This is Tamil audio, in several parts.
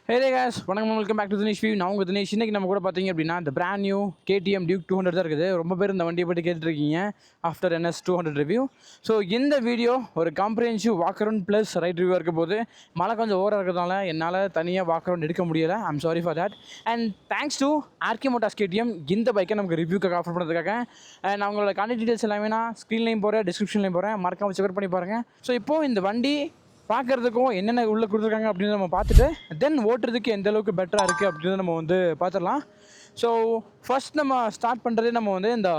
Hey there guys, வணக்கம் welcome back to Dinesh view. நான் உங்கள் தினேஷ். இன்றைக்கி நம்ம கூட பார்த்தீங்க அப்படின்னா இந்த பிராண்ட் நியூ KTM Duke 200 தான் இருக்குது. ரொம்ப பேர் இந்த வண்டியை பற்றி கேட்டுருக்கீங்க ஆஃப்டர் NS 200 ரிவ்யூ. ஸோ இந்த வீடியோ ஒரு comprehensive walk around plus right review இருக்க போது மழை கொஞ்சம் ஓவராக இருக்கிறதால என்னால் தனியாக வாக் அரவுண்ட் எடுக்க முடியலை. I'm sorry for that. And thanks to RK Motors KTM இந்த பைக்கை நமக்கு ரிவ்யூக்காக ஆஃபர் பண்ணுறதுக்காக. அண்ட் அவங்களோட கான்டாக்ட் டீட்டெயில்ஸ் எல்லாமே நான் ஸ்க்ரீன்லேயும் போகிறேன், டிஸ்கிரிப்ஷன்லேயும் போகிறேன், மறக்காம செக் பண்ணி பாருங்கள். ஸோ இப்போது இந்த வண்டி பார்க்குறதுக்கும் என்னென்ன உள்ளே கொடுத்துருக்காங்க அப்படின்னு நம்ம பார்த்துட்டு தென் ஓட்டுறதுக்கு எந்த அளவுக்கு பெட்டராக இருக்குது அப்படின்னு நம்ம வந்து பார்த்துடலாம். ஸோ ஃபஸ்ட் நம்ம ஸ்டார்ட் பண்ணுறதே நம்ம வந்து இந்த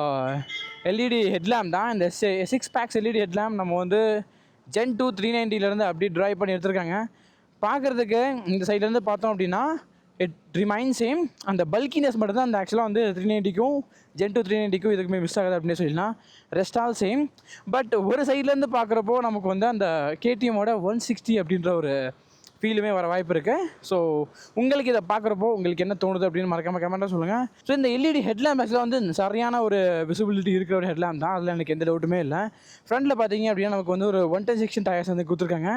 எல்இடி ஹெட்லேம்ப் தான். இந்த 6 packs எல்இடி ஹெட்லேம்ப் நம்ம வந்து Gen 2 390 அப்படி ட்ரைவ் பண்ணி எடுத்துருக்காங்க. பார்க்குறதுக்கு இந்த சைட்லேருந்து பார்த்தோம் அப்படின்னா இட் ரிமைன் சேம். அந்த பல்கினஸ் மட்டும் தான் அந்த ஆக்சுவலாக வந்து 390க்கும் Gen 2 390க்கும் இதுக்குமே மிஸ் ஆகுது அப்படின்னு சொல்லலாம். Rest all same. பட் ஒரு சைட்லேருந்து பார்க்குறப்போ நமக்கு வந்து அந்த KTMோட 160 அப்படின்ற ஒரு ஃபீலுமே வர வாய்ப்பு இருக்குது. ஸோ உங்களுக்கு இதை பார்க்குறப்போ உங்களுக்கு என்ன தோணுது அப்படின்னு மறக்காமல் கமெண்ட்டாக சொல்லுங்கள். ஸோ இந்த எல்இடி ஹெட்லேம்ப் ஆக்சுவலாக வந்து சரியான ஒரு விசிபிலிட்டி இருக்கிற ஒரு ஹெட்லேம்ப் தான். அதில் எனக்கு எந்த டவுட்டுமே இல்லை. ஃப்ரண்ட்டில் பார்த்தீங்க அப்படின்னா நமக்கு வந்து ஒரு 110 செக்ஷன் டயர்ஸ் வந்து கொடுத்துருக்காங்க.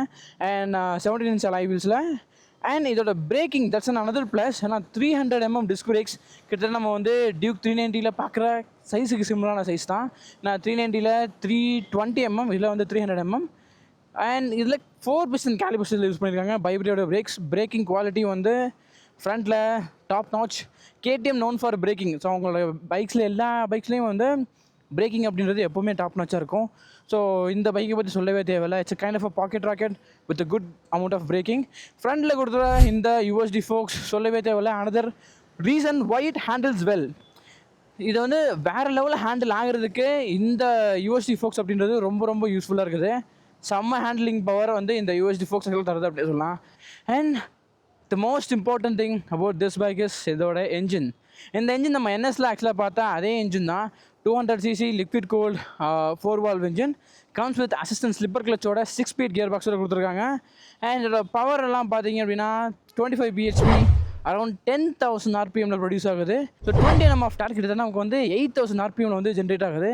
அண்ட் 17 inch alloy wheelsல. அண்ட் இதோட braking that's an another plus. ஏன்னா 300 mm டிஸ்க் பிரேக்ஸ் கிட்டத்தட்ட நம்ம வந்து டியூக் 390 பார்க்குற சைஸுக்கு சிமிலான சைஸ் தான். நான் 390 320 mm, இதில் வந்து 300 mm. அண்ட் இதில் 4 piston calipers யூஸ் பண்ணியிருக்காங்க. பைப்ரியோட பிரேக்கிங் குவாலிட்டி வந்து ஃப்ரண்ட்டில் top notch. KTM known for braking. So அவங்களோட பைக்ஸில் எல்லா பைக்ஸ்லேயும் வந்து பிரேக்கிங் அப்படின்றது எப்போவுமே டாப் நாச்சாக இருக்கும். ஸோ இந்த பைக்கை பற்றி சொல்லவே தேவையில்லை. It's kind of a pocket rocket with good amount of braking. ஃப்ரண்ட்டில் கொடுத்துற இந்த USD ஃபோக்ஸ் சொல்லவே தேவையில்லை. Another reason why it handles well. இது வந்து வேறு லெவலில் ஹேண்டில் ஆகிறதுக்கு இந்த USD ஃபோக்ஸ் அப்படின்றது ரொம்ப ரொம்ப யூஸ்ஃபுல்லாக இருக்குது. செம்ம ஹேண்ட்லிங் பவர் வந்து இந்த USD ஃபோக்ஸ் தருது அப்படின்னு சொல்லலாம். And the most important thing about this bike is இதோட என்ஜின். இந்த என்ஜின் நம்ம NSல ஆக்சுவலாக பார்த்தா அதே என்ஜின் தான். 200cc liquid cooled 4-valve engine. Comes with assist and slipper கிளச்சோட 6-speed கியர் பாக்ஸோட கொடுத்துருக்காங்க. அண்ட் இதோட பவர் எல்லாம் பார்த்தீங்க அப்படின்னா 25 bhp அரௌண்ட் 10,000 RPMல ப்ரொடியூஸ் ஆகுது. ஸோ 20 Nm ஆஃப் டார்க் கிட்ட நமக்கு வந்து 8,000 RPMல வந்து ஜென்ரேட் ஆகுது.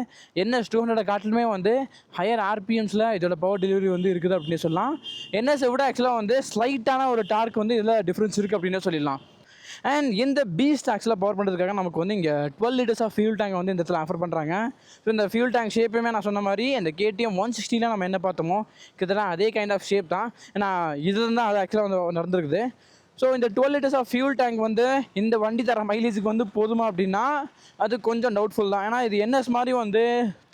NS 200 காட்டிலுமே வந்து ஹையர் RPMஸில் இதோட பவர் டெலிவரி வந்து இருக்குது அப்படின்னு சொல்லலாம். NSஐ விட ஆக்சுவலாக வந்து ஸ்லைட்டான ஒரு டார்க் வந்து இதில் டிஃப்ரென்ஸ் இருக்குது அப்படின்னு சொல்லிடலாம். அண்ட் இந்த பீஸ்ட் ஆக்சுவலாக பவர் பண்ணுறதுக்காக நமக்கு வந்து இங்கே 12 liters ஆஃப் ஃபியூல் டேங்க் வந்து இந்த இடத்துல ஆஃபர் பண்ணுறாங்க. ஸோ இந்த ஃபியூல் டேங்க் ஷேப்புமே நான் சொன்ன மாதிரி இந்த KTM 160ல நம்ம என்ன பார்த்தோமோ கிட்டத்தட்ட அதே கைண்ட் ஆஃப் ஷேப் தான். ஏன்னா இதுதான் அது ஆக்சுவலாக வந்து நடந்திருக்குது. ஸோ இந்த 12 liters ஆஃப் ஃபியூல் டேங்க் வந்து இந்த வண்டி தர மைலேஜுக்கு வந்து போதுமா அப்படின்னா அது கொஞ்சம் டவுட்ஃபுல் தான். ஏன்னா இது NS மாதிரி வந்து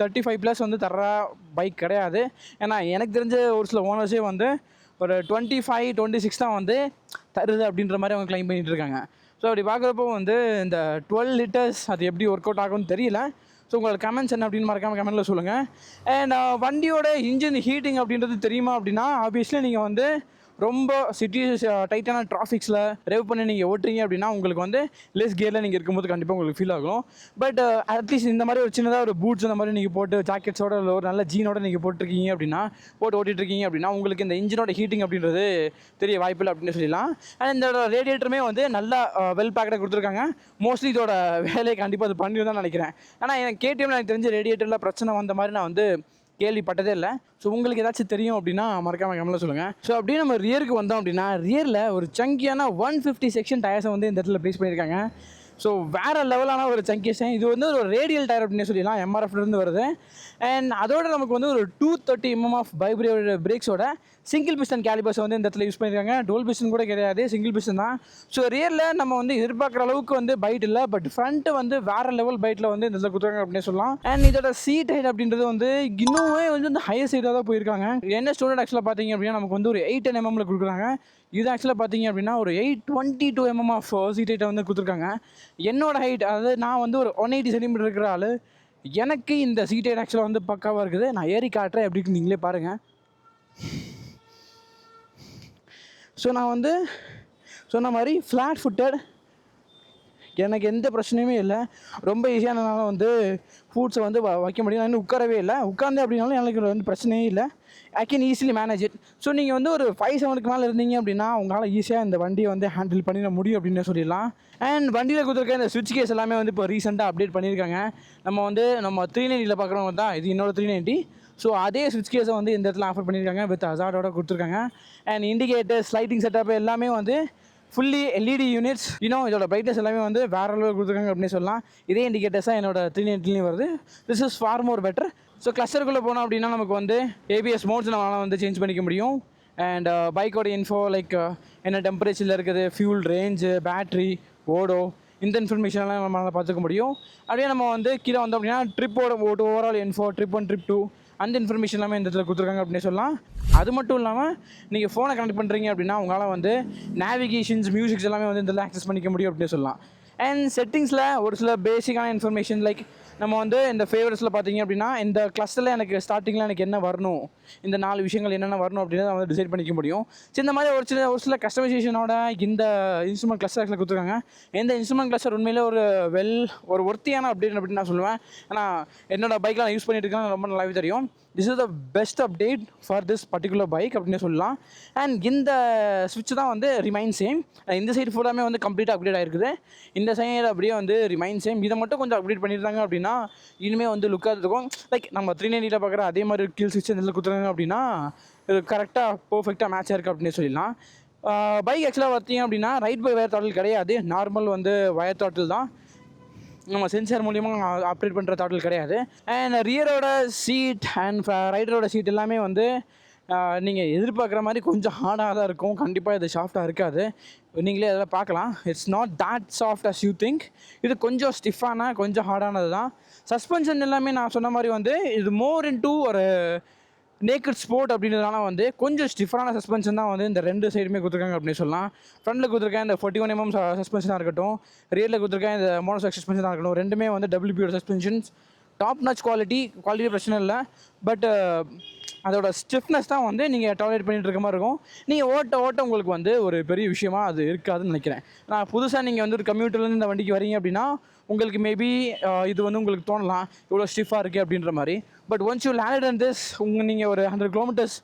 35+ வந்து தர பைக் கிடையாது. ஏன்னா எனக்கு தெரிஞ்ச ஒரு சில ஓனர்ஸே வந்து ஒரு 25-26 தான் வந்து தருது அப்படின்ற மாதிரி அவங்க கிளைம் பண்ணிகிட்டு இருக்காங்க. ஸோ அப்படி பார்க்குறப்போ வந்து இந்த 12 liters அது எப்படி ஒர்க் அவுட் ஆகும்னு தெரியல. ஸோ உங்களோட கமெண்ட்ஸ் என்ன அப்படின்னு மறக்காமல் கமெண்ட்டில் சொல்லுங்கள். அண்ட் வண்டியோட இன்ஜின் ஹீட்டிங் அப்படின்றது தெரியுமா அப்படின்னா ஆப்வியஸ்லி நீங்கள் வந்து ரொம்ப சிட்டிஸ் டைட்டான டிராஃபிக்ஸில் ரெவ் பண்ணி நீங்கள் ஓட்டுறீங்க அப்படின்னா உங்களுக்கு வந்து லெஸ் கியரில் நீங்கள் இருக்கும்போது கண்டிப்பாக உங்களுக்கு ஃபீல் ஆகும். பட் அட்லீஸ்ட் இந்த மாதிரி ஒரு சின்னதாக ஒரு பூட்ஸ் அந்த மாதிரி நீங்கள் போட்டு ஜாக்கெட்ஸோட இல்லை ஒரு நல்ல ஜீனோட நீங்கள் போட்டிருக்கீங்க அப்படின்னா ஓட்டிகிட்ருக்கீங்க அப்படின்னா உங்களுக்கு இந்த இன்ஜினோட ஹீட்டிங் அப்படின்றது தெரிய வாய்ப்பில்லை அப்படின்னு சொல்லலாம். அண்ட் இந்த ரேடியேட்டருமே வந்து நல்லா வெல் பேக்கடாக கொடுத்துருக்காங்க. மோஸ்ட்லி இதோட வேலையை கண்டிப்பாக அது பண்ணி தான் நினைக்கிறேன். ஆனால் எனக்கு KTMல எனக்கு தெரிஞ்ச ரேடியேட்டரில் பிரச்சனை வந்த மாதிரி நான் வந்து கேள்விப்பட்டதே இல்லை. ஸோ உங்களுக்கு ஏதாச்சும் தெரியும் அப்படின்னா மறக்காமல் கமெண்ட்டில் சொல்லுங்கள். ஸோ அப்படியே நம்ம ரியருக்கு வந்தோம் அப்படின்னா ரியரில் ஒரு சங்கியான 150 செக்ஷன் டயர்ஸை வந்து இந்த இடத்துல ப்ளேஸ் பண்ணியிருக்காங்க. ஸோ வேறு லெவலான ஒரு சங்கியேஷன். இது வந்து ஒரு ரேடியல் டயர் அப்படின்னு சொல்லலாம். MRFலேருந்து வருது. அண்ட் அதோட நமக்கு வந்து ஒரு 230 mm ஆஃப் பைப்ரியோட பிரேக்ஸோட சிங்கிள் பிஸ்டன் கேலிபர்ஸ் வந்து இந்த இடத்துல யூஸ் பண்ணியிருக்காங்க. டோல் பிஸ்டன் கூட கிடையாது, சிங்கிள் பிஸ்டன் தான். ஸோ ரியரில் நம்ம வந்து எதிர்பார்க்குற அளவுக்கு வந்து பைட் இல்லை. பட் ஃப்ரண்ட்டு வந்து வேறு லெவல் பைட்டில் வந்து இந்த இடத்துல கொடுத்துருக்காங்க அப்படின்னு சொல்லலாம். அண்ட் இதோட சீட் ஹைட் அப்படின்றது வந்து இன்னுமே வந்து இந்த ஹையர் சைடாக தான் போயிருக்காங்க. NS 200 ஆக்சுவலாக பார்த்தீங்க அப்படின்னா நமக்கு வந்து ஒரு 810 mmல கொடுக்குறாங்க. இது ஆக்சுவலாக பார்த்தீங்க அப்படின்னா ஒரு 822 mm ஆஃப் சீட் ஹைட்டை வந்து கொடுத்துருக்காங்க. என்னோட ஹைட் அதாவது நான் வந்து ஒரு 180 cm இருக்கிற ஆள். எனக்கு இந்த சீட் ஹைட் ஆக்சுவலாக வந்து பக்காவாக இருக்குது. நான் ஏறி காட்டுறேன் எப்படின்னு நீங்களே பாருங்கள். ஸோ நான் வந்து சொன்ன மாதிரி ஃப்ளாட் ஃபுட்டட், எனக்கு எந்த பிரச்சனையுமே இல்லை. ரொம்ப ஈஸியானதுனால வந்து ஃபுட்ஸை வந்து வைக்க முடியும். நான் இன்னும் உட்காரவே இல்லை. உட்காந்து அப்படின்னாலும் எனக்கு வந்து பிரச்சனையே இல்லை. I can easily manage it. So நீங்கள் வந்து ஒரு 5-7க்கு மேலே இருந்தீங்க அப்படின்னா உங்களால் ஈஸியாக இந்த வண்டியை வந்து ஹேண்டில் பண்ணிட முடியும் அப்படின்னு சொல்லிடலாம். அண்ட் வண்டியில் கொடுத்துருக்க இந்த சுவிட்ச் கேஸ் எல்லாமே வந்து இப்போ ரீசெண்டாக அப்டேட் பண்ணியிருக்காங்க. நம்ம 390ல் பார்க்குறவங்க தான் இது இன்னொரு 390. ஸோ அதே சுவிட்ச் கேஸை வந்து இந்த இடத்துல ஆஃபர் பண்ணியிருக்காங்க வித் ஹசார்டோட கொடுத்துருக்காங்க. அண்ட் இண்டிகேட்டர் ஸ்லைட்டிங் செட்டப் எல்லாமே வந்து ஃபுல்லி எல்இடி யூனிட்ஸ். இன்னும் இதோட பிரைட்னஸ் எல்லாமே வந்து வேற அளவுக்கு கொடுத்துருக்காங்க அப்படின்னு சொல்லலாம். இதே இண்டிகேட்டர்ஸாக என்னோட 390 வருது. This is far more better. So கிளஸ்டருக்குள்ளே போனோம் அப்படின்னா நமக்கு வந்து ஏபிஎஸ் மோட்ஸ் நம்மளால் வந்து சேஞ்ச் பண்ணிக்க முடியும். அண்ட் பைக்கோட இன்ஃபோ லைக் என்ன டெம்பரேச்சரில் இருக்குது, ஃபியூல் ரேஞ்சு, பேட்ரி, ஓடோ, இந்த இன்ஃபர்மேஷன்லாம் நம்மளால் பார்த்துக்க முடியும். அப்படியே நம்ம வந்து கீழே வந்தோம் அப்படின்னா ட்ரிப்போட ஓவரால் இன்ஃபோ, ட்ரிப் 1 ட்ரிப் 2 அந்த இன்ஃபர்மேஷன் எல்லாமே இந்த இடத்துல கொடுத்துருக்காங்க அப்படின்னு சொல்லலாம். அது மட்டும் இல்லாமல் நீங்கள் ஃபோனை கனெக்ட் பண்ணுறீங்க அப்படின்னா உங்களால் வந்து நேவிகேஷன்ஸ், மியூசிக்ஸ் எல்லாமே வந்து இதில் ஆக்சஸ் பண்ணிக்க முடியும் அப்படின்னு சொல்லலாம். அண்ட் செட்டிங்ஸில் ஒரு சில பேசிக்கான இன்ஃபர்மேஷன் லைக் நம்ம வந்து இந்த ஃபேவரட்ஸில் பார்த்தீங்க அப்படின்னா இந்த கிளஸ்டரில் எனக்கு ஸ்டார்டிங்கில் எனக்கு என்ன வரணும், இந்த 4 விஷயங்கள் என்னென்ன வரணும் அப்படின்னு வந்து டிசைட் பண்ணிக்க முடியும். ஸோ இந்த மாதிரி ஒரு சில கஸ்டமைசேஷனோட இந்த இன்ஸ்ட்ருமெண்ட் கிளஸ்டர்ஸில் கொடுத்துருக்காங்க. இந்த இன்ஸ்ட்ருமெண்ட் கிளஸ்டர் உண்மையிலே ஒரு ஒர்த்தியான அப்டேட் அப்படின்னு நான் சொல்லுவேன். ஏன்னா என்னோட பைக்கில் நான் யூஸ் பண்ணிட்டு இருக்கேன், ரொம்ப நல்லாவே தெரியும். This is the best update for this particular bike அப்படின்னு சொல்லலாம். அண்ட் இந்த ஸ்விட்ச் தான் வந்து ரிமைன் சேம். இந்த சைடு ஃபுல்லாமே வந்து கம்ப்ளீட்டாக அப்டேட் ஆகிருக்குது. இந்த சைடு அப்படியே வந்து ரிமைன் சேம். இதை மட்டும் கொஞ்சம் அப்டேட் பண்ணியிருந்தாங்க அப்படின்னா இனிமேல் வந்து லுக்காக இருக்கும். லைக் நம்ம 390 பார்க்குற அதே மாதிரி கீழ் ஸ்விட்ச் இதில் கொடுத்துருக்காங்க அப்படின்னா இது கரெக்டாக பர்ஃபெக்டாக மேட்சாக இருக்குது அப்படின்னு சொல்லிடலாம். பைக் ஆக்சுவலாக பார்த்தீங்க அப்படின்னா ரைட் பை வயர் தாட்டில் கிடையாது, நார்மல் வந்து வயர் தாட்டில் தான். நம்ம சென்சார் மூலியமாக ஆப்ரேட் பண்ணுற தாட்டில் கிடையாது. அண்ட் ரியரோட சீட் அண்ட் ரைடரோட சீட் எல்லாமே வந்து நீங்கள் எதிர்பார்க்குற மாதிரி கொஞ்சம் ஹார்டாக தான் இருக்கும். கண்டிப்பாக இது சாஃப்டாக இருக்காது. நீங்களே அதெல்லாம் பார்க்கலாம். It's not that soft as you think. இது கொஞ்சம் ஸ்டிஃபான, கொஞ்சம் ஹார்டானது தான். சஸ்பென்ஷன் எல்லாமே நான் சொன்ன மாதிரி வந்து இது மோர் இன்டூ ஒரு நேக்கட் ஸ்போர்ட் அப்படின்றதுனால வந்து கொஞ்சம் ஸ்டிஃபரான சஸ்பென்ஷன் தான் வந்து இந்த 2 சைடுமே கொடுத்துருக்காங்க அப்படின்னு சொல்லலாம். ஃப்ரண்ட்டில் கொடுத்துருக்கேன் இந்த 41 mm சஸ்பென்ஷனாக இருக்கட்டும், ரியரில் கொடுத்துருக்கேன் இந்த மோனோஷாக் சஸ்பென்ஷனாக இருக்கட்டும், ரெண்டுமே வந்து WP suspensions. Top notch quality பிரச்சனை இல்லை. பட் அதோட ஸ்டிஃப்னஸ் தான் வந்து நீங்கள் டாலரேட் பண்ணிகிட்டு இருக்க மாதிரி இருக்கும். நீங்கள் ஓட்ட உங்களுக்கு வந்து ஒரு பெரிய விஷயமா அது இருக்காதுன்னு நினைக்கிறேன். நான் புதுசாக நீங்கள் வந்து ஒரு கம்யூட்டர்லேருந்து இந்த வண்டிக்கு வரீங்க அப்படின்னா உங்களுக்கு மேபி இது வந்து உங்களுக்கு தோணலாம் இவ்வளோ ஸ்டிஃபாக இருக்குது அப்படின்ற மாதிரி. But once you landed in this, நீங்கள் ஒரு 100 கிலோமீட்டர்ஸ்,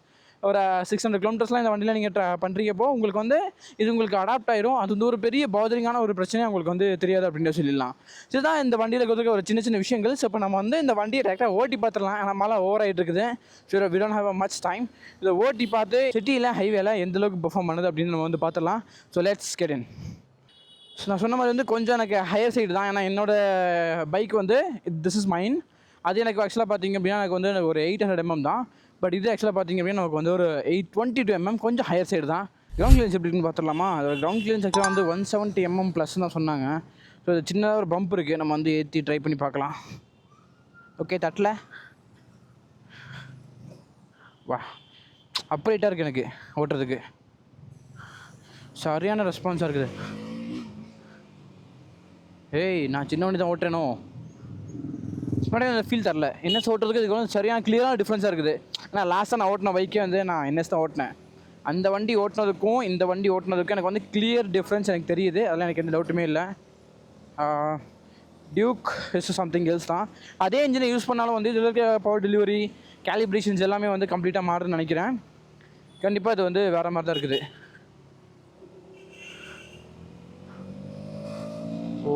ஒரு 600 கிலோமீட்டர்ஸ்லாம் இந்த வண்டியில் நீங்கள் பண்ணுறீங்கப்போ உங்களுக்கு வந்து இது உங்களுக்கு அடாப்ட் ஆயிரும். அது வந்து ஒரு பெரிய பாதரிங்கான ஒரு பிரச்சனையாக உங்களுக்கு வந்து தெரியாது அப்படின்னு சொல்லிடலாம். இதுதான் இந்த வண்டியில் கொடுத்துருக்க ஒரு சின்ன விஷயங்கள். ஸோ இப்போ நம்ம வந்து இந்த வண்டியை டேரெக்டாக ஓட்டி பார்த்துடலாம். நம்மளால் ஓவர் ஆகிட்டு இருக்குது. So we don't have a much time. இதை ஓட்டி பார்த்து சிட்டியில் ஹைவேல எந்தளவுக்கு பெர்ஃபார்ம் பண்ணுது அப்படின்னு நம்ம வந்து பார்த்துடலாம். So let's get in. So நான் சொன்ன மாதிரி வந்து கொஞ்சம் எனக்கு ஹையர் சைடு தான். ஏன்னா என்னோடய பைக் வந்து திஸ் இஸ் மைன். அது எனக்கு ஆக்சுவலாக பார்த்திங்க அப்படின்னா எனக்கு வந்து ஒரு 800 mm தான். பட் இது ஆக்சுவலாக பார்த்திங்க அப்படின்னா நமக்கு வந்து ஒரு 822 mm, கொஞ்சம் ஹையர் சைடு தான். கிரவுண்ட் கிளியரன்ஸ் எப்படின்னு பார்த்துடலாமா? அதோட கிரவுண்ட் கிளியரன்ஸ் ஆக்சுவலாக வந்து 170 mm ப்ளஸ் தான் சொன்னாங்க. ஸோ இது சின்னதாக ஒரு பம்ப் இருக்குது, நம்ம வந்து ஏற்றி ட்ரை பண்ணி பார்க்கலாம். ஓகே, தட்டில் வா அப்ரைட்டாக இருக்குது எனக்கு ஓட்டுறதுக்கு. சரியான ரெஸ்பான்ஸாக இருக்குது. ஏய், நான் சின்ன வண்டி தான் ஓட்டுறேனோ, ஃபீல் தரல. என்எஸ் ஓட்டுறதுக்கு இதுக்கு வந்து சரியான கிளியரான டிஃப்ரென்ஸாக இருக்குது. ஆனால் லாஸ்ட்டாக நான் ஓட்டின பைக்கே வந்து நான் என்எஸ் தான் ஓட்டினேன். அந்த வண்டி ஓட்டினதுக்கும் இந்த வண்டி ஓட்டினதுக்கும் எனக்கு வந்து கிளியர் டிஃப்ரென்ஸ் எனக்கு தெரியுது. அதெல்லாம் எனக்கு எந்த டவுட்டுமே இல்லை. டியூக் இஸ் சம்திங் எல்ஸ் தான். அதே இன்ஜினை யூஸ் பண்ணாலும் வந்து இதில் இருக்க பவர் டெலிவரி, கேலிப்ரேஷன்ஸ் எல்லாமே வந்து கம்ப்ளீட்டாக மாறுதுன்னு நினைக்கிறேன். கண்டிப்பாக இது வந்து வேறு மாதிரி தான் இருக்குது. ஓ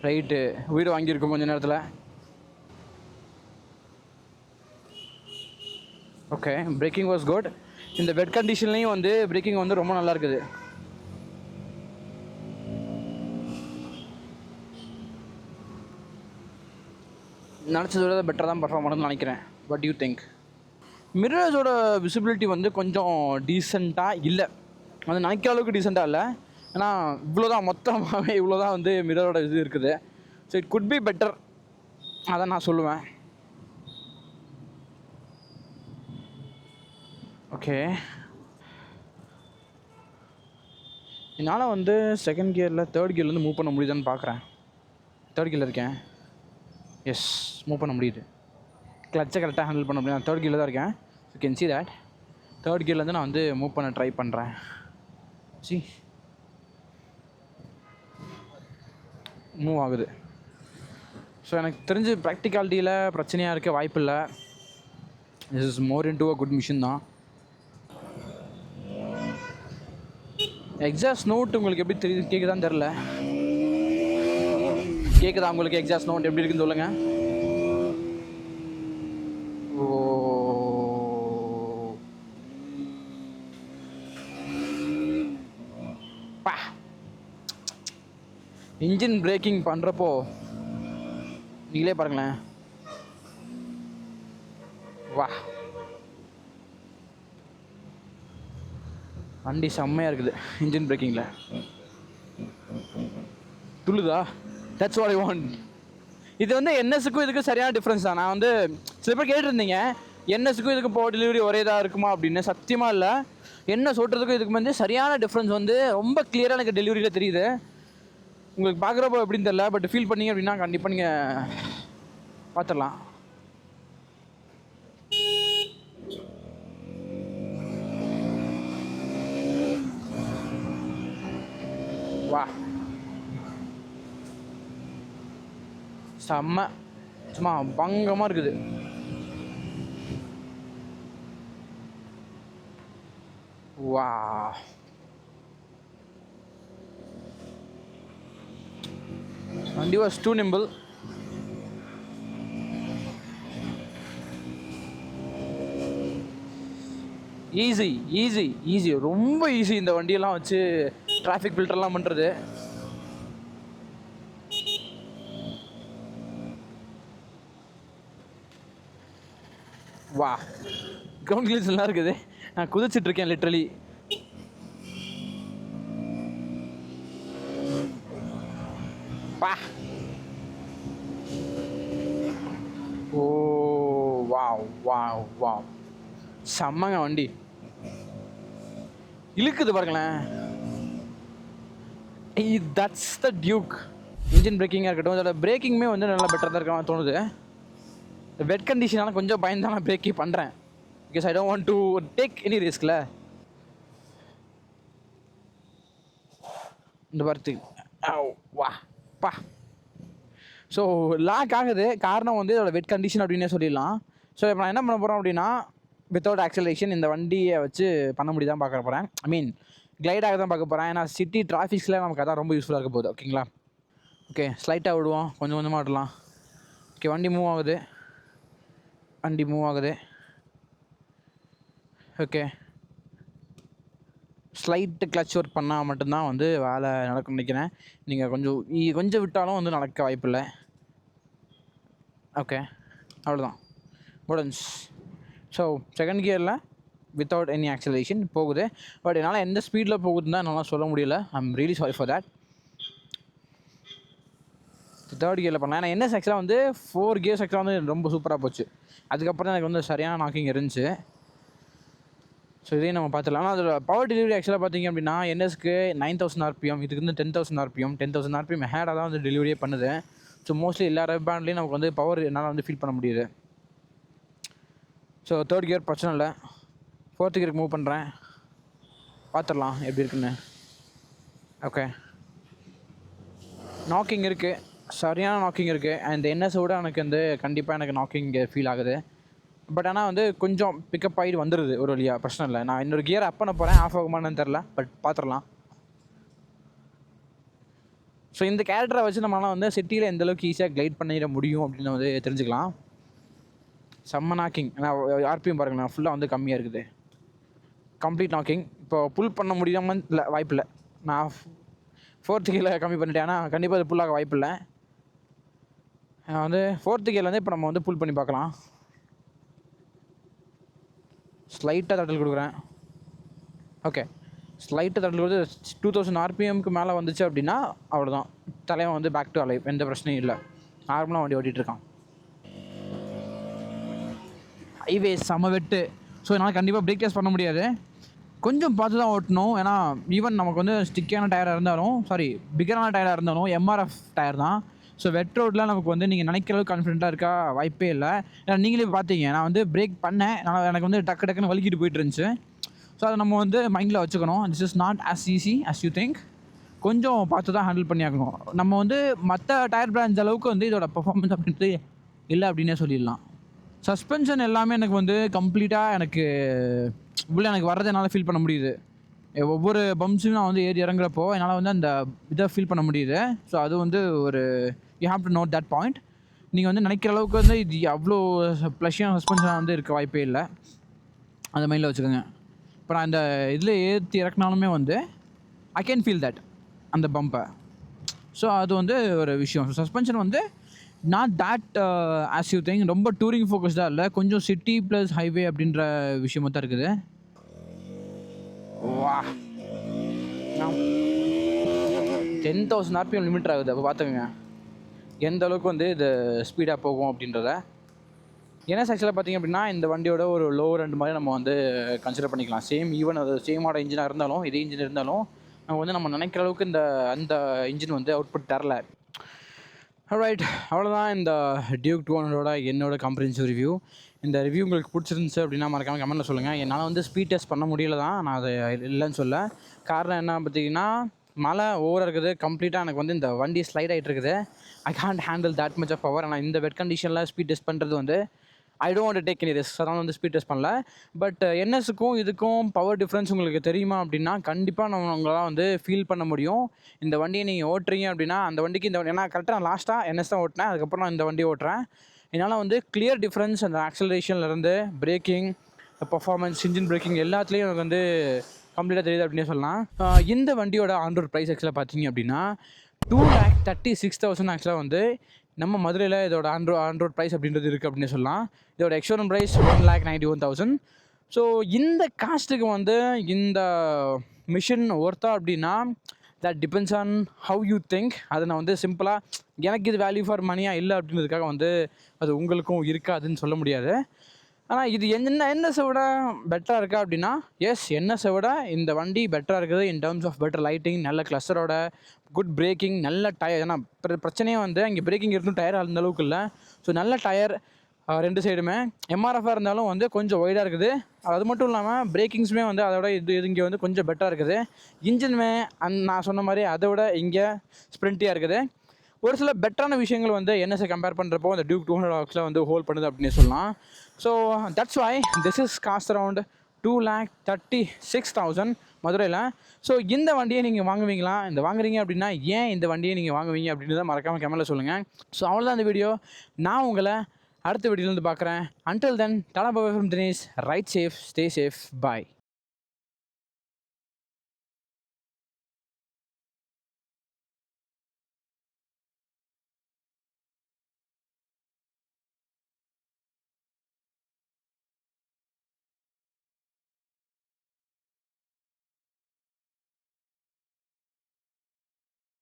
ரைட்டு, வீடு வாங்கியிருக்கோம் கொஞ்சம் நேரத்தில். Okay, braking was good. இந்த வெட் கண்டிஷன்லேயும் வந்து பிரேக்கிங் வந்து ரொம்ப நல்லா இருக்குது. நினச்சதை விட பெட்டராக தான் பர்ஃபார்ம் பண்ணணும்னு நினைக்கிறேன். What you think? மிரர்ஸோட விசிபிலிட்டி வந்து கொஞ்சம் டீசெண்டாக இல்லை, வந்து நினைக்கிற அளவுக்கு டீசெண்டாக இல்லை. ஏன்னா இவ்வளோதான், மொத்தமாகவே இவ்வளோதான் வந்து மிரரோட இது இருக்குது. So it could be better, அதான் நான் சொல்லுவேன். ஓகே, என்னால் வந்து செகண்ட் கியரில் தேர்ட் கியர்லேருந்து மூவ் பண்ண முடியுதான்னு பார்க்குறேன். தேர்ட் கியரில் இருக்கேன். எஸ், மூவ் பண்ண முடியுது. கிளச்சை கரெக்டாக ஹேண்டில் பண்ண முடியும். நான் தேர்ட் கியரில் தான் இருக்கேன். You can see that. Third கியர்லேருந்து நான் வந்து மூவ் பண்ண ட்ரை பண்ணுறேன். மூவ் ஆகுது. ஸோ எனக்கு தெரிஞ்சு ப்ராக்டிகாலிட்டியில் பிரச்சனையாக இருக்க வாய்ப்பு இல்லை. This is more into a good machine தான். எக்ஸாஸ்ட் நோட் உங்களுக்கு எப்படி தெரியுது, கேட்குதான்னு தெரில. கேட்குதா உங்களுக்கு எக்ஸாஸ்ட் நோட் எப்படி இருக்குன்னு சொல்லுங்கள். ஓ இன்ஜின் பிரேக்கிங் பண்ணுறப்போ நீங்களே பாருங்களேன். வா, வண்டி செம்மையாக இருக்குது. இன்ஜின் பிரேக்கிங்கில் துள்ளுதா? That's what I want. இது வந்து என்எஸ்க்கும் இதுக்கு சரியான டிஃப்ரென்ஸ் தான். நான் வந்து சில பேர் கேட்டிருந்தீங்க என்எஸ்க்கும் இதுக்கு இப்போ டெலிவரி ஒரே இதாக இருக்குமா அப்படின்னு. சத்தியமாக இல்லை. என்எஸ் ஓட்டுறதுக்கும் இதுக்கு வந்து சரியான டிஃப்ரென்ஸ் வந்து ரொம்ப கிளியராக எனக்கு டெலிவரியில் தெரியுது. உங்களுக்கு பார்க்குறப்போ எப்படின்னு தெரியல, பட் ஃபீல் பண்ணிங்க அப்படின்னா கண்டிப்பாக நீங்கள் பார்த்துடலாம். வா, செம்ம, சும்மா பங்கமாக இருக்குது. வா, வண்டி was too nimble. Easy easy easy, ரொம்ப ஈஸி இந்த வண்டியெல்லாம் வச்சு டிராஃபிக் ஃபில்டர்லாம் பண்ணுறது. வா, கிரவுண்ட் கிளியர்ஸ் நல்லா இருக்குது. நான் குதிச்சிட்ருக்கேன் லிட்ரலி. வா, ஓ வா வா வா, செம்மங்க வண்டி. இழுக்குது பாருங்களேன். That's the Duke. இன்ஜின் பிரேக்கிங்காக இருக்கட்டும், அதோட பிரேக்கிங்குமே வந்து நல்லா பெட்டராக தான் இருக்க தோணுது. வெட் கண்டிஷனால கொஞ்சம் பயந்து தான் நான் பிரேக்கே பண்ணுறேன். Because I don't want to take any ரிஸ்கில். இந்த பார்த்து வா பா. ஸோ லாக் ஆகுது. காரணம் வந்து இதோட வெட் கண்டிஷன் அப்படின்னே சொல்லிடலாம். ஸோ இப்போ நான் என்ன பண்ண போகிறோம் அப்படின்னா, வித்தவுட் ஆக்சலேஷன் இந்த வண்டியை வச்சு பண்ண முடியுதான் பார்க்க போகிறேன். ஐ மீன் கிளைடாக தான் பார்க்க போகிறேன். ஏன்னா சிட்டி டிராஃபிக்ஸில் நமக்கு அதான் ரொம்ப யூஸ்ஃபுல்லாக இருக்க போகுது. ஓகேங்களா? ஓகே, ஸ்லைட்டாக விடுவோம், கொஞ்சம் கொஞ்சமாக விடலாம். ஓகே, வண்டி மூவ் ஆகுது, வண்டி மூவ் ஆகுது. ஓகே, ஸ்லைட்டு கிளச் ஒர்க் பண்ணால் மட்டும்தான் வந்து வேலை நடக்கும்னு நினைக்கிறேன். நீங்கள் கொஞ்சம் விட்டாலும் வந்து நடக்க வாய்ப்பில்லை. ஓகே, அவ்வளோதான், முடிஞ்சு. ஸோ செகண்ட் கியரில் வித்தவுட் எனி ஆக்சலேஷன் போகுது. பட் என்னால் எந்த ஸ்பீடில் போகுதுன்னு தான் என்னால் சொல்ல முடியல. I am really sorry for that. Third கியரில் பண்ணலாம். ஏன்னா என்எஸ் ஆக்சுவலாக வந்து 4 கியர்ஸ் ஆக்சுவலாக வந்து ரொம்ப சூப்பராக போச்சு. அதுக்கப்புறம் தான் எனக்கு வந்து சரியான நாக்கிங் இருந்துச்சு. ஸோ இதையும் நம்ம பார்த்துக்கலாம். ஆனால் அதோட பவர் டெலிவரி ஆக்சுவலாக பார்த்தீங்க அப்படின்னா என்எஸ்க்கு 9000 RPM, இதுக்கு வந்து 10,000 RPM. 10,000 RPM ஹேடாக தான் வந்து டெலிவரியே பண்ணுது. ஸோ மோஸ்ட்லி எல்லா பேண்ட்லேயும் நமக்கு வந்து பவர் என்னால் வந்து ஃபீல் பண்ண முடியுது. ஸோ தேர்ட் கியர் பிரச்சனை இல்லை. ஃபோர்த்து கியருக்கு மூவ் பண்ணுறேன், பார்த்துடலாம் எப்படி இருக்குன்னு. ஓகே, நாக்கிங் இருக்குது, சரியான நாக்கிங் இருக்குது. அண்ட் என்எஸை விட எனக்கு வந்து கண்டிப்பாக எனக்கு நாக்கிங் ஃபீல் ஆகுது. பட் ஆனால் வந்து கொஞ்சம் பிக்கப் ஆகிட்டு வந்துடுது ஒரு வழியாக, பிரச்சனை இல்லை. நான் இன்னொரு கியர் அப் பண்ண போகிறேன், ஆஃப் ஆகுமான்னு தெரில, பட் பார்த்துடலாம். ஸோ இந்த கேரக்டரை வச்சு நம்மளால் வந்து சிட்டியில் எந்தளவுக்கு ஈஸியாக க்ளைட் பண்ணிட முடியும் அப்படின்னு வந்து தெரிஞ்சுக்கலாம். செம்ம நாக்கிங். ஏன்னா ஆர்பிஎம் பாருங்களேன், ஃபுல்லாக வந்து கம்மியாக இருக்குது. Complete knocking. இப்போ புல் பண்ண முடியாமல் இல்லை, வாய்ப்பில்லை. நான் 4th கியரில் கம்மி பண்ணிட்டேன். ஆனால் கண்டிப்பாக அது புல்லாக வாய்ப்பில்லை. நான் வந்து 4th கியரில் வந்து இப்போ நம்ம வந்து புல் பண்ணி பார்க்கலாம். ஸ்லைட்டாக தட்டல் கொடுக்குறேன். ஓகே, ஸ்லைட்டாக தட்டல் கொடுத்து 2000 RPMக்கு மேலே வந்துச்சு அப்படின்னா அவ்வளோதான், தலைவன் வந்து பேக் டு அலைவ், எந்த பிரச்சனையும் இல்லை. நார்மலாக வண்டி ஓட்டிகிட்ருக்கான். ஹைவே செம வெட்டு. ஸோ என்னால் கண்டிப்பாக பிரேக் டெஸ்ட் பண்ண முடியாது. கொஞ்சம் பார்த்து தான் ஓட்டணும். ஏன்னா ஈவன் நமக்கு வந்து ஸ்டிக்கான டயராக இருந்தாலும், பிகரான டயராக இருந்தாலும் MRF டயர் தான். ஸோ வெட் ரோட்டில் நமக்கு வந்து நீங்கள் நினைக்கிற அளவுக்கு கான்ஃபிடென்ட்டாக இருக்கா வாய்ப்பே இல்லை. ஏன்னா நீங்களே பார்த்தீங்க, நான் வந்து பிரேக் பண்ணேன், எனக்கு வந்து டக்குன்னு வலிக்கிட்டு போயிட்டு இருந்துச்சு. ஸோ அதை நம்ம வந்து மைண்டில் வச்சுக்கணும். This is not as easy as you think. கொஞ்சம் பார்த்து தான் ஹேண்டில் பண்ணி ஆகணும். நம்ம வந்து மற்ற டயர் பிராண்ட்ஸ் அளவுக்கு வந்து இதோட பெர்ஃபார்மன்ஸ் அப்படின்றது இல்லை அப்படின்னே சொல்லிடலாம். சஸ்பென்ஷன் எல்லாமே எனக்கு வந்து கம்ப்ளீட்டாக எனக்கு வர்றதை என்னால் ஃபீல் பண்ண முடியுது. ஒவ்வொரு பம்ப்ஸும் நான் வந்து ஏறி இறங்குறப்போ என்னால் வந்து அந்த இதை ஃபீல் பண்ண முடியுது. ஸோ அது வந்து ஒரு you have to note that point. நீங்கள் வந்து நினைக்கிற அளவுக்கு வந்து இது அவ்வளோ ப்ளஷியான சஸ்பென்ஷனாக வந்து இருக்க வாய்ப்பே இல்லை. அந்த மைண்டில் வச்சுக்கோங்க. இப்போ நான் இந்த இதில் ஏற்றி இறக்குனாலுமே வந்து ஐ கேன் ஃபீல் தட் அந்த பம்பை. ஸோ அது வந்து ஒரு விஷயம். சஸ்பென்ஷன் வந்து not that as you think, ரொம்ப டூரிங் ஃபோக்கஸ்டாக இல்லை, கொஞ்சம் சிட்டி ப்ளஸ் ஹைவே அப்படின்ற விஷயமாக தான் இருக்குது. வா 10,000 RPM லிமிட் ஆகுது. அப்போ பார்த்துக்கங்க எந்த அளவுக்கு வந்து இது ஸ்பீடாக போகும் அப்படின்றத. என்எஸ் ஆக்சுவலாக பார்த்திங்க அப்படின்னா இந்த வண்டியோட ஒரு லோவர் ரெண்டு மாதிரி நம்ம வந்து கன்சிடர் பண்ணிக்கலாம். ஈவன் அது சேமோட இன்ஜினாக இருந்தாலும், இதே இன்ஜின் இருந்தாலும் நம்ம நினைக்கிற அளவுக்கு அந்த இன்ஜின் வந்து அவுட்புட் தரல. ரைட், அவ்வளோதான் இந்த டியூக் 200 என்னோட காம்ப்ரிஹென்சிவ் ரிவ்யூ. இந்த ரிவ்யூ உங்களுக்கு பிடிச்சிருந்துச்சு அப்படின்னா மறக்காமல் கமெண்ட்டில் சொல்லுங்கள். என்னால் வந்து ஸ்பீட் டெஸ்ட் பண்ண முடியல தான், நான் அதை இல்லைன்னு சொல்ல. காரணம் என்ன பார்த்தீங்கன்னா, மழை ஓவராக இருக்குது. கம்ப்ளீட்டாக எனக்கு வந்து இந்த வண்டி ஸ்லைட் ஆகிட்டு இருக்குது. I can't handle that much of power. ஆனால் இந்த வெட் கண்டிஷனில் ஸ்பீட் டெஸ்ட் பண்ணுறது வந்து I don't want to take any risk. அதனால் வந்து ஸ்பீட் டெஸ்ட் பண்ணல. பட் என்எஸ்ஸுக்கும் இதுக்கும் பவர் டிஃப்ரென்ஸ் உங்களுக்கு தெரியுமா அப்படின்னா கண்டிப்பாக உங்களால் வந்து ஃபீல் பண்ண முடியும். இந்த வண்டியை நீங்கள் ஓட்டுறீங்க அப்படின்னா அந்த வண்டிக்கு இந்த ஏன்னா கரெக்டாக நான் லாஸ்ட்டாக என்எஸ் தான் ஓட்டினேன், அதுக்கப்புறம் நான் இந்த வண்டி ஓட்டுறேன். என்னால் வந்து கிளியர் டிஃப்ரென்ஸ் அந்த ஆக்சலரேஷன்லேருந்து பிரேக்கிங், பர்ஃபார்மன்ஸ், இன்ஜின் பிரேக்கிங் எல்லாத்துலேயும் எனக்கு வந்து கம்ப்ளீட்டாக தெரியுது அப்படின்னே சொல்லலாம். இந்த வண்டியோட ஆன்ரோட் ப்ரைஸ் ஆக்சுவலாக பார்த்தீங்க அப்படின்னா 2,36,000 ஆக்சுவலாக வந்து நம்ம மதுரையில் இதோட ஆன்ரோட் ப்ரைஸ் அப்படின்றது இருக்குது அப்படின்னு சொல்லலாம். இதோட எக்ஸ்ஷோரூம் ப்ரைஸ் 1,91,000. ஸோ இந்த காஸ்ட்டுக்கு வந்து இந்த மிஷின் ஒர்த்தா அப்படின்னா that depends on how you think. அதை நான் வந்து சிம்பிளாக எனக்கு இது வேல்யூ ஃபார் மணியாக இல்லை அப்படின்றதுக்காக வந்து அது உங்களுக்கும் இருக்காதுன்னு சொல்ல முடியாது. ஆனால் இது என்எஸ்ஸை விட பெட்டராக இருக்கா அப்படின்னா எஸ், என்எஸ்ஸை விட இந்த வண்டி பெட்டராக இருக்குது in terms of better lighting, நல்ல கிளஸ்டரோட, குட் பிரேக்கிங், நல்ல டயர். ஏன்னா பிரச்சனையே வந்து அங்கே பிரேக்கிங் இருந்தும் டயர் அந்த அளவுக்கு இல்லை. ஸோ நல்ல டயர் ரெண்டு சைடுமே. எம்ஆர்எஃபாக இருந்தாலும் வந்து கொஞ்சம் ஒய்டாக இருக்குது. அது மட்டும் இல்லாமல் பிரேக்கிங்ஸுமே வந்து அதோட இது இங்கே வந்து கொஞ்சம் பெட்டராக இருக்குது. இன்ஜினுமே நான் சொன்ன மாதிரி அதை விட இங்கே ஸ்ப்ரிண்டியாக இருக்குது. ஒரு சில பெட்டரான விஷயங்கள் வந்து என்எஸ்ஸை கம்பேர் பண்ணுறப்போ அந்த டியூக் 200 வந்து ஹோல்ட் பண்ணுது அப்படின்னு சொல்லலாம். So that's why this is cost around 2,36,000 மதுரையில். ஸோ இந்த வண்டியை நீங்கள் வாங்குவீங்களா? இந்த வாங்குறீங்க அப்படின்னா ஏன் இந்த வண்டியை நீங்கள் வாங்குவீங்க அப்படின்றத மறக்காமல் கமெண்ட்டில் சொல்லுங்கள். ஸோ அவ்வளோதான் இந்த வீடியோ. நான் உங்களை அடுத்த வீடியோலேருந்து பார்க்குறேன். Until then tata bye bye from Dinesh. Ride safe, stay safe, bye.